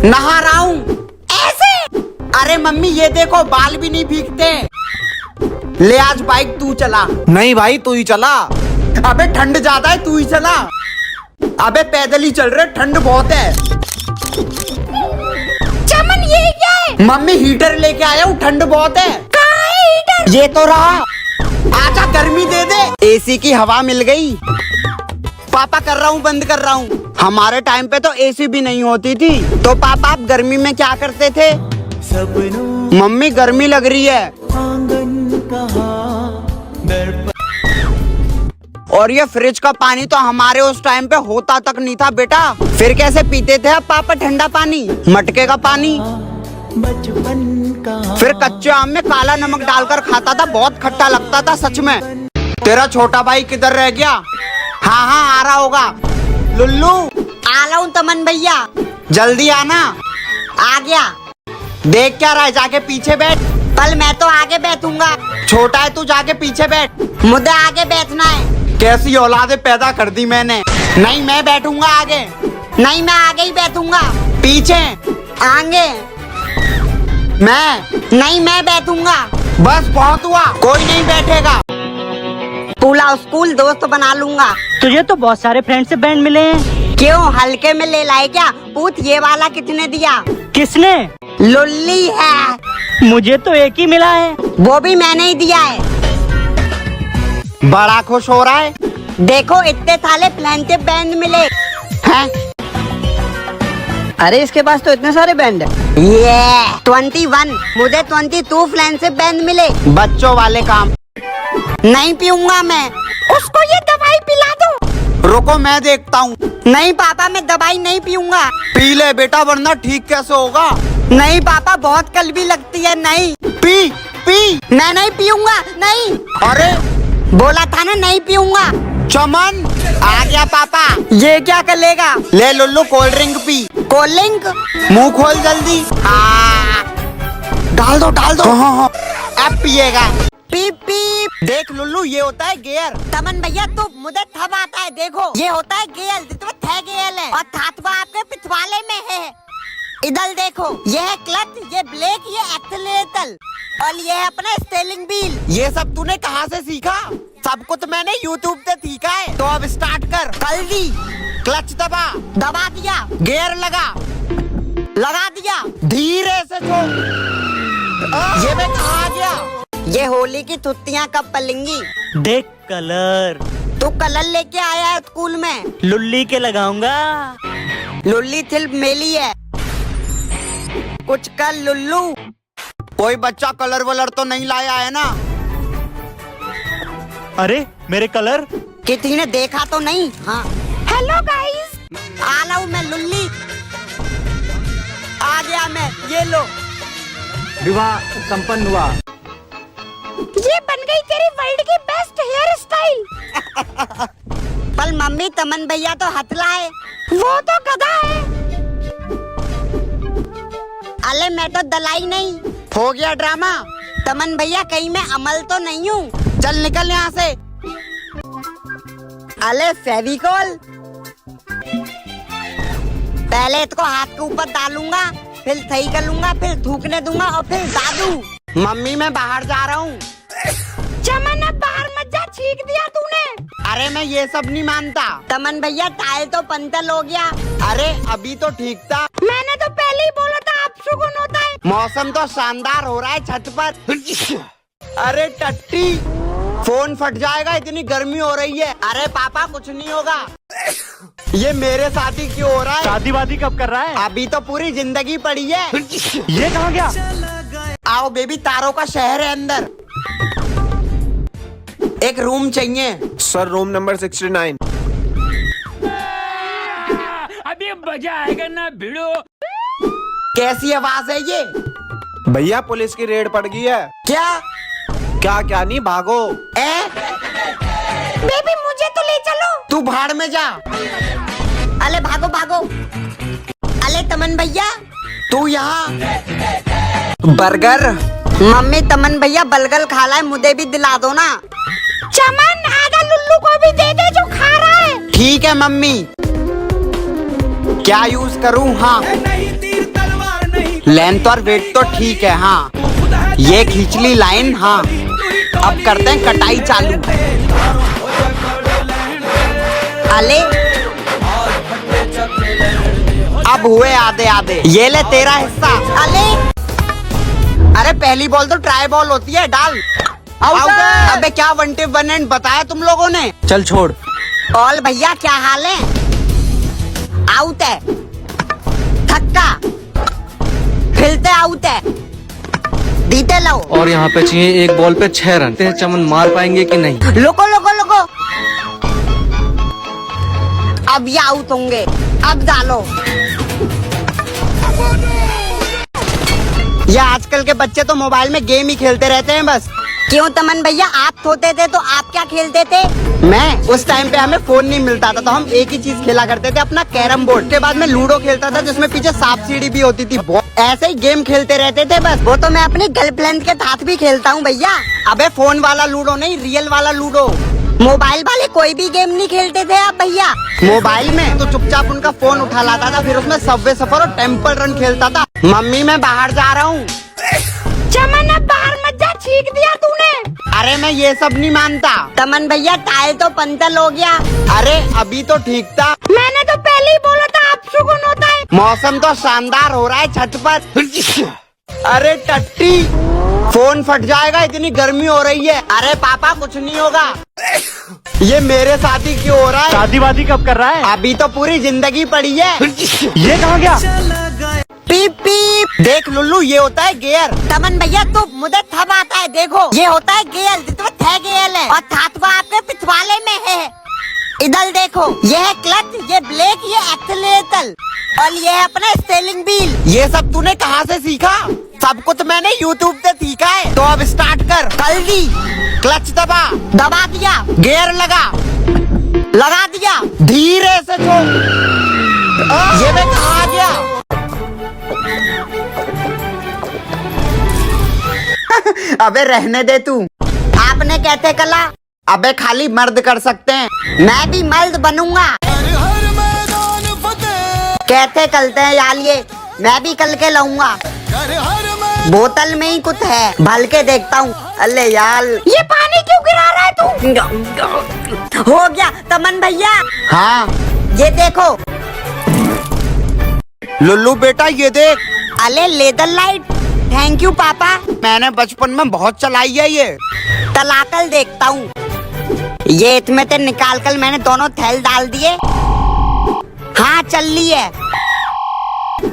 नहा रहा हूँ। ऐसे? अरे मम्मी ये देखो बाल भी नहीं भीगते। ले आज बाइक तू चला। नहीं भाई तू ही चला। अबे ठंड ज्यादा है तू ही चला। अबे पैदल ही चल रहे ठंड बहुत है। चमन ये क्या है? मम्मी हीटर लेके आया हूँ ठंड बहुत है। कहाँ है हीटर? ये तो रहा। आजा गर्मी दे दे। एसी की हवा मिल गई। पापा कर रहा हूँ बंद कर रहा हूँ। हमारे टाइम पे तो एसी भी नहीं होती थी। तो पापा आप गर्मी में क्या करते थे? मम्मी गर्मी लग रही है। और ये फ्रिज का पानी तो हमारे उस टाइम पे होता तक नहीं था बेटा। फिर कैसे पीते थे अब पापा ठंडा पानी? मटके का पानी। फिर कच्चे आम में काला नमक डालकर खाता था, बहुत खट्टा लगता था सच में। तेरा छोटा भाई किधर रह गया? हाँ हाँ आ रहा होगा। लुल्लू आ रहा हूँ तमन भैया। जल्दी आना। आ गया। देख क्या रहा है, जाके पीछे बैठ। कल मैं तो आगे बैठूंगा। छोटा है तू, जाके पीछे बैठ। मुझे आगे बैठना है। कैसी औलादे पैदा कर दी मैंने। नहीं मैं बैठूंगा आगे। नहीं मैं आगे ही बैठूंगा। पीछे। आगे। मैं नहीं मैं बैठूंगा। बस बहुत हुआ, कोई नहीं बैठेगा। पूरा स्कूल दोस्त बना लूंगा। तुझे तो बहुत सारे फ्रेंड से बैंड मिले हैं। क्यों हल्के में ले लाए क्या? पूछ ये वाला कितने दिया? किसने? लुल्ली है। मुझे तो एक ही मिला है। वो भी मैंने ही दिया है। बड़ा खुश हो रहा है। देखो इतने साले फ्रेंडशिप बैंड मिले हैं। अरे इसके पास तो इतने सारे बैंड है। ये 21। मुझे 22 फ्रेंडशिप बैंड मिले। बच्चों वाले काम। नहीं पीऊंगा मैं। उसको ये दवाई पिला दो। रुको मैं देखता हूँ। नहीं पापा मैं दवाई नहीं पीऊंगा। पी ले बेटा वरना ठीक कैसे होगा। नहीं पापा बहुत कड़वी लगती है। नहीं पी पी। मैं नहीं पीऊंगा। नहीं अरे बोला था ना नहीं पीऊंगा। चमन आ गया पापा। ये क्या करेगा? ले लुल्लू कोल्ड ड्रिंक पी। Cold drink? मुंह खोल जल्दी। डाल दो डाल दो। हाँ, अब पिएगा। पीप पीप। देख लुल्लू ये होता है गियर। तमन भैया तो मुझे थब आता है। देखो ये होता है गेल, जिसमें थे गेल है और थातवा आपके पिछवाड़े में है। इधर देखो ये है क्लच, ये ब्रेक, ये एक्सीलरेटर और ये है अपना स्टीयरिंग व्हील। ये सब तूने कहाँ से सीखा? सब कुछ मैंने YouTube से सीखा है। तो अब स्टार्ट कर। जल्दी। क्लच दबा। दबा दिया। गियर लगा। लगा दिया। धीरे से छोड़। ये मैं कहाँ आ गया? ये होली की छुट्टियाँ कब पलेंगी? देख कलर। तू कलर लेके आया है स्कूल में? लुल्ली के लगाऊंगा। लुल्ली थिल मेली है। कुछ कर लुल्लू। कोई बच्चा कलर वलर तो नहीं लाया है ना? अरे मेरे कलर। किसी ने देखा तो नहीं? हाँ हेलो गाइस, आ रहा हूँ मैं लुल्ली। आ गया मैं, ये लो। विवाह संपन्न हुआ। ये बन गई तेरी वर्ल्ड की बेस्ट हेयर स्टाइल। पर मम्मी तमन भैया तो हथला है। वो तो गधा है। अले मैं तो दलाई नहीं। हो गया ड्रामा। तमन भैया कहीं मैं अमल तो नहीं हूँ। चल निकल यहाँ से। अले फेविकोल। पहले इसको हाथ के ऊपर डालूंगा, फिर सही कर लूंगा, फिर थूकने दूंगा और फिर दादू। मम्मी मैं बाहर जा रहा हूँ। चमन अब बाहर मत जा, छींक दिया तूने। अरे मैं ये सब नहीं मानता। तमन भैया टाइल तो पंचर हो गया। अरे अभी तो ठीक था। मैंने तो पहले ही बोला था आप सुकून होता है। मौसम तो शानदार हो रहा है छत पर। अरे टट्टी फोन फट जाएगा, इतनी गर्मी हो रही है। अरे पापा कुछ नहीं होगा। ये मेरे साथ ही क्यों हो रहा है? शादी वादी कब कर रहा है? अभी तो पूरी जिंदगी पड़ी है। ये कहाँ गया? आओ बेबी, तारों का शहर है अंदर। एक रूम चाहिए। Sir room number 69। अभी मजा आएगा ना भिड़ो। कैसी आवाज है ये? भैया पुलिस की रेड पड़ गई है। क्या क्या नहीं भागो। बेबी मुझे तो ले चलो। तू भाड़ में जा। अले भागो भागो। अले तमन भैया तू यहाँ। बर्गर। मम्मी तमन भैया बलगल खा रहा है, मुझे भी दिला दो ना। चमन आधा लुल्लू को भी दे दे जो खा रहा है। ठीक है मम्मी। क्या यूज करूँ? हाँ नहीं तीरता लेंथ और वेट तो ठीक है। हाँ ये खींच ली लाइन। हाँ अब करते हैं कटाई चालू। अले अब हुए आधे आधे। ये ले तेरा हिस्सा। अले अरे पहली बॉल तो ट्राई बॉल होती है, डाल। आउट है। अबे क्या 1-1 एंड बताया तुम लोगों ने। चल छोड़। ऑल भैया क्या हाल है? आउट है। छक्का। फिलते आउट है। दीते लो। और यहाँ पे चाहिए एक बॉल पे 6 रन। चमन मार पाएंगे कि नहीं? लोको लोको लोको। अब ये आउट होंगे। अब डालो। ये आजकल के बच्चे तो मोबाइल में गेम ही खेलते रहते हैं बस। क्यों तमन भैया, आप सोते थे तो आप क्या खेलते थे? मैं उस टाइम पे हमें फोन नहीं मिलता था तो हम एक ही चीज खेला करते थे, अपना कैरम बोर्ड। के बाद में लूडो खेलता था जिसमें पीछे सांप सीढ़ी भी होती थी। ऐसे ही गेम खेलते रहते थे बस। वो तो मैं अपनी गर्लफ्रेंड के साथ भी खेलता हूँ भैया। अबे फोन वाला लूडो नहीं, रियल वाला लूडो। मोबाइल वाले कोई भी गेम नहीं खेलते थे आप भैया? मोबाइल में तो चुपचाप उनका फोन उठा लाता था, फिर उसमें सबवे सफर और टेम्पल रन खेलता था। मम्मी मैं बाहर जा रहा हूँ। चमन अब बाहर मत जा, छींक दिया तूने। अरे मैं ये सब नहीं मानता। तमन भैया टायर तो पंचर हो गया। अरे अभी तो ठीक था। मैंने तो पहले ही बोला था आप सुकून होता है। मौसम तो शानदार हो रहा है छत पर। अरे टट्टी फोन फट जाएगा, इतनी गर्मी हो रही है। अरे पापा कुछ नहीं होगा। ये मेरे साथ ही क्यों हो रहा है? शादी वादी कब कर रहा है? अभी तो पूरी जिंदगी पड़ी है। ये कहाँ गया? पीप पीप। देख लुल्लू ये होता है गियर। तमन भैया तो मुझे थब आता है, देखो ये होता है गेयर, जिसमें थे गेयर है और थातवा आपके पिछवाड़े में है। इधर देखो, ये है क्लच, ये ब्रेक, ये एक्सीलरेटर और ये है अपना स्टीयरिंग व्हील। ये सब तूने कहाँ से सीखा? सब कुछ मैंने YouTube से सीखा है। तो अब स्टार्ट कर। कर दी। क्लच दबा। दबा दिया। गियर लगा। लगा दिया। धीरे से छोड़। ये मैं कहाँ आ गया? अबे रहने दे तू। आपने कहते कला। अबे खाली मर्द कर सकते हैं। मैं भी मर्द बनूंगा। कहते कलते हैं यार, ये मैं भी कल के लाऊंगा। बोतल में ही कुछ है, भल के देखता हूँ। अरे यार ये पानी क्यों गिरा रहा है तू? हो गया तमन भैया। हाँ ये देखो। लुल्लू बेटा ये देख। अरे लेदर लाइट। थैंक यू पापा। मैंने बचपन में बहुत चलाई है ये। तलाकल देखता हूँ। ये इसमें से निकाल कर मैंने दोनों थैल डाल दिए। हाँ चल ली है।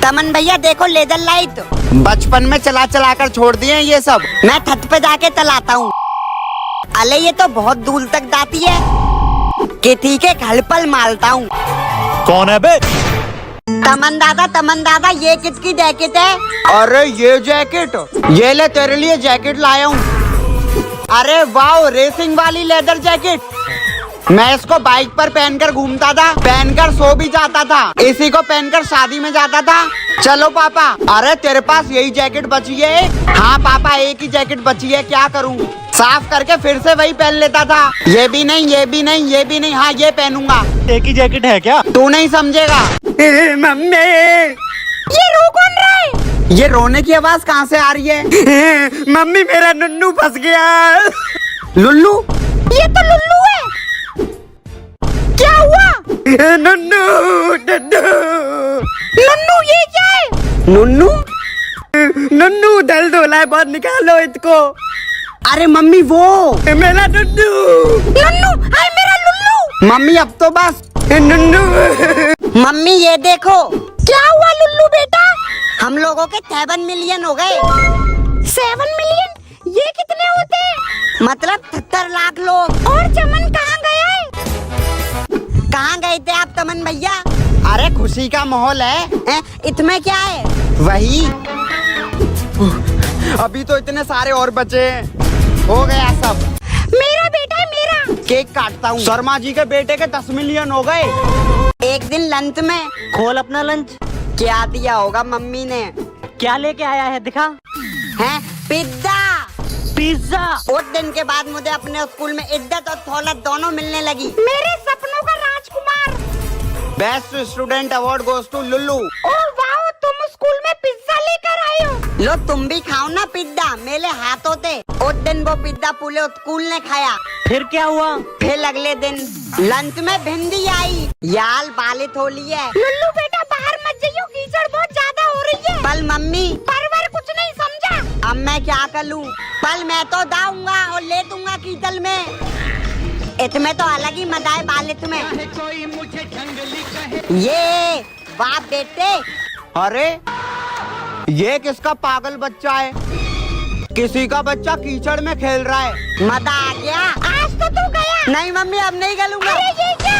तमन भैया देखो लेदर लाइट। बचपन में चला चला कर छोड़ दिए ये सब। मैं छत पे जाके चलाता हूँ। अले ये तो बहुत दूर तक जाती है कि ठीक है, घर पर मारता हूँ। कौन है बे? तमन दादा ये किसकी जैकेट है? अरे ये जैकेट, ये ले तेरे लिए जैकेट लाया हूँ। अरे वाह, रेसिंग वाली लेदर जैकेट। मैं इसको बाइक पर पहनकर घूमता था, पहनकर सो भी जाता था, इसी को पहनकर शादी में जाता था। चलो पापा। अरे तेरे पास यही जैकेट बची है? हाँ पापा एक ही जैकेट बची है, क्या करूँ? साफ करके फिर से वही पहन लेता था। ये भी नहीं, ये भी नहीं, ये भी नहीं। हाँ ये पहनूंगा। एक ही जैकेट है क्या? तू नहीं समझेगा। मम्मी ये रो कौन रहा है? ये रोने की आवाज कहाँ से आ रही है? मम्मी मेरा नन्नू फंस गया। लुल्लू? ये तो लुल्लू है। क्या हुआ? नन्नू नन्नू नन्नू ये क्या है? नन्नू नन्नू दर्द हो रहा है बहुत, निकालो इसको। अरे मम्मी वो मेरा नन्नू। नन्नू हाय मेरा लुल्लू। मम्मी अब तो बस। नन्नू मम्मी ये देखो। क्या हुआ लुल्लू बेटा? हम लोगों के 7 मिलियन हो गए। 7 मिलियन? ये कितने होते हैं? मतलब 70 लाख लोग। और चमन कहाँ गया है? कहाँ गए थे आप तमन भैया? अरे खुशी का माहौल है। इसमें क्या है? वही अभी तो इतने सारे और बचे हैं। हो गया सब। मेरा बेटा है मेरा। केक काटता हूँ। शर्मा जी के बेटे के 10 मिलियन हो गए। एक दिन लंच में खोल अपना लंच। क्या दिया होगा मम्मी ने? क्या लेके आया है दिखा? है पिज्जा। पिज्जा। उस दिन के बाद मुझे अपने स्कूल में इज्जत और दौलत दोनों मिलने लगी। मेरे सपनों का राजकुमार। Best student award goes to Lullu. Oh wow, तुम स्कूल में पिज्जा लेकर लो तुम भी खाओ ना पिज्जा, मेरे हाथों थे। उस दिन वो पिज्जा पूरे स्कूल ने खाया। फिर क्या हुआ? फिर अगले दिन लंच में भिंडी आई। यार बालित होली है। लल्लू बेटा बाहर मत जाइयो, कीचड़ बहुत ज्यादा हो रही है। पल मम्मी परवर कुछ नहीं समझा। अब मैं क्या करूं? पल मैं तो दाऊंगा और ले दूंगा कीचड़ में। इसमें तो अलग ही मजा है बालित में। ये बाप बेटे। अरे ये किसका पागल बच्चा है? किसी का बच्चा कीचड़ में खेल रहा है। मजा आ गया। आज तो तू गया। नहीं मम्मी अब नहीं गलूंगा। अरे ये क्या?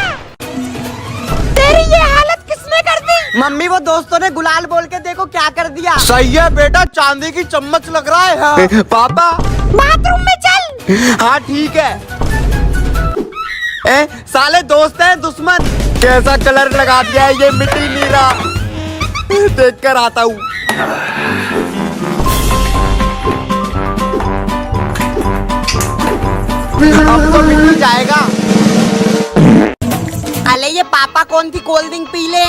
तेरी ये हालत किसने कर दी? मम्मी वो दोस्तों ने गुलाल बोल के देखो क्या कर दिया। सही है बेटा, चांदी की चम्मच लग रहा है। हाँ। पापा बाथरूम में चल। हाँ ठीक है। साले दोस्त हैं दुश्मन। कैसा कलर लगा दिया है, ये मिट्टी नहीं रहा। देख कर आता हूँ। अब तो मिट्टी जाएगा। अरे ये पापा कौन सी कोल्ड ड्रिंक पी ले?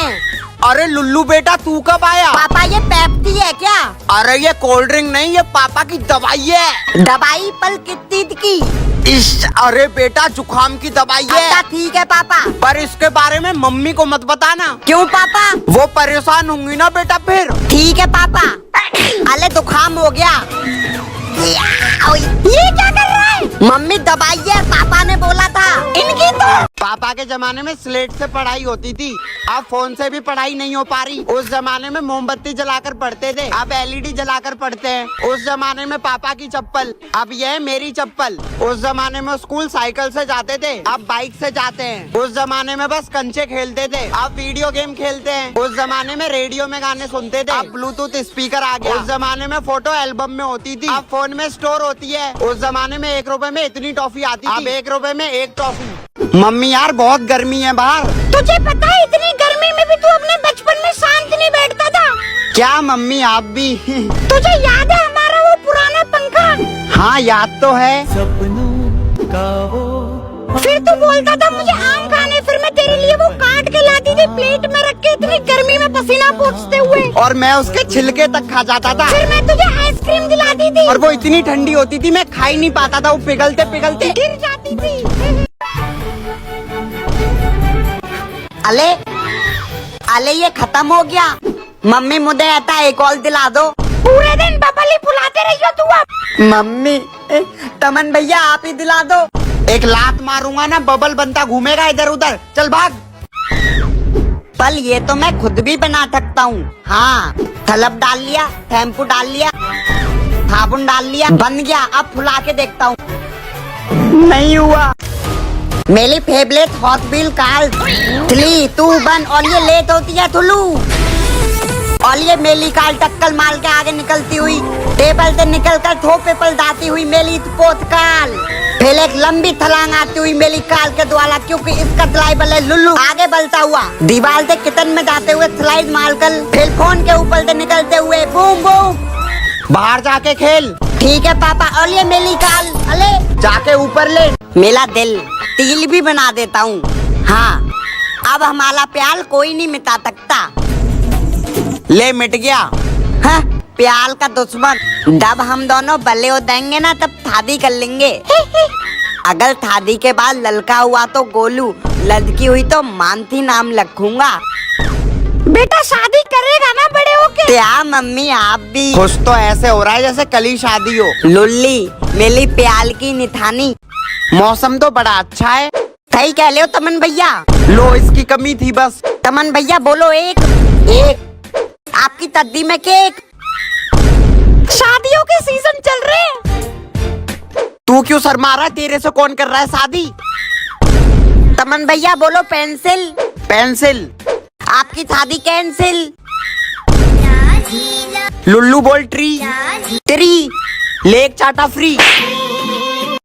अरे लुल्लू बेटा तू कब आया? पापा ये पेप्सी है क्या? अरे ये कोल्ड ड्रिंक नहीं, ये पापा की दवाई है। दवाई पल कितनी की? अरे बेटा जुकाम की दवाई है। अच्छा ठीक है पापा। पर इसके बारे में मम्मी को मत बताना। क्यों पापा? वो परेशान होंगी ना बेटा फिर। ठीक है पापा। अरे जुकाम हो गया। ये क्या कर रहा है? मम्मी दवाई है, पापा ने बोला था। इनकी तो पापा के जमाने में स्लेट से पढ़ाई होती थी, अब फोन से भी पढ़ाई नहीं हो पा रही। उस जमाने में मोमबत्ती जलाकर पढ़ते थे, अब एलईडी जलाकर पढ़ते हैं। उस जमाने में पापा की चप्पल, अब ये है मेरी चप्पल। उस जमाने में स्कूल साइकिल से जाते थे, अब बाइक से जाते हैं। उस जमाने में बस कंचे खेलते थे, अब वीडियो गेम खेलते हैं। उस जमाने में रेडियो में गाने सुनते थे, अब ब्लूटूथ स्पीकर आ गया। उस जमाने में फोटो एल्बम में होती थी, अब फोन में स्टोर होती है। उस जमाने में 1 रुपए में इतनी टॉफी आती थी, अब 1 रुपए में 1 टॉफी। मम्मी यार बहुत गर्मी है बाहर। तुझे पता है इतनी गर्मी में भी तू अपने बचपन में शांत नहीं बैठता था? क्या मम्मी आप भी? तुझे याद है हमारा वो पुराना पंखा? हाँ याद तो है। फिर तू बोलता था मुझे आम खाने, फिर मैं तेरे लिए वो काट के लाती थी प्लेट में रख के, इतनी गर्मी में पसीना पोंछते हुए। और मैं उसके छिलके तक खा जाता था। फिर मैं तुझे आइसक्रीम दिलाती थी, और वो इतनी ठंडी होती थी मैं खा ही नहीं पाता था, वो पिघलते पिघलते गिर जाती थी। अले अले ये खत्म हो गया। मम्मी मुझे आता एक और दिला दो। पूरे दिन बबल ही फुलाते रहियो तू अब। मम्मी तमन भैया आप ही दिला दो। एक लात मारूंगा ना बबल बनता घूमेगा इधर उधर। चल भाग। पल ये तो मैं खुद भी बना सकता हूँ। हाँ थलप डाल लिया, शैम्पू डाल लिया, साबुन डाल लिया, बन गया। अब फुला के देखता हूँ। नहीं हुआ। मेरी फेवरेट हॉट व्हील कार 3, 2, 1 और ये लेट होती है थुलू। और ये मेली कार टक्कर मार के आगे निकलती हुई, टेबल से निकल कर थो पेपर दाती हुई मेली पोत कार। फिर एक लंबी छलांग आती हुई मेरी कार के द्वारा, क्योंकि इसका ड्राइवर है लुल्लू। आगे बढ़ता हुआ दीवार से किचन में जाते हुए स्लाइड मारकर, फिर फोन के ऊपर से निकलते हुए बूम बूम। बाहर जाके खेल। ठीक है पापा। और ये मेरी कार अले जाके ऊपर ले। मेरा दिल तिल भी बना देता हूँ। हाँ अब हमारा प्यार कोई नहीं मिटा सकता। ले मिट गया। हाँ, प्यार का दुश्मन। जब हम दोनों बले हो देंगे ना तब शादी कर लेंगे। अगर शादी के बाद लड़का हुआ तो गोलू, लड़की हुई तो मानती नाम रखूंगा। बेटा शादी करेगा ना बड़े होके? क्या मम्मी आप भी? खुश तो ऐसे हो रहा है जैसे कल ही शादी हो। लुल्ली मेरी प्यार की निठानी। मौसम तो बड़ा अच्छा है। सही कह रहे हो तमन भैया। लो इसकी कमी थी बस। तमन भैया बोलो एक। एक आपकी तद्दी में केक। शादियों के सीजन चल रहे हैं। तू क्यों शर्मा रहा है? तेरे से कौन कर रहा है शादी? तमन भैया बोलो पेंसिल। पेंसिल। आपकी शादी कैंसिल। लुल्लू बोल ट्री। ट्री। लेक चाटा फ्री।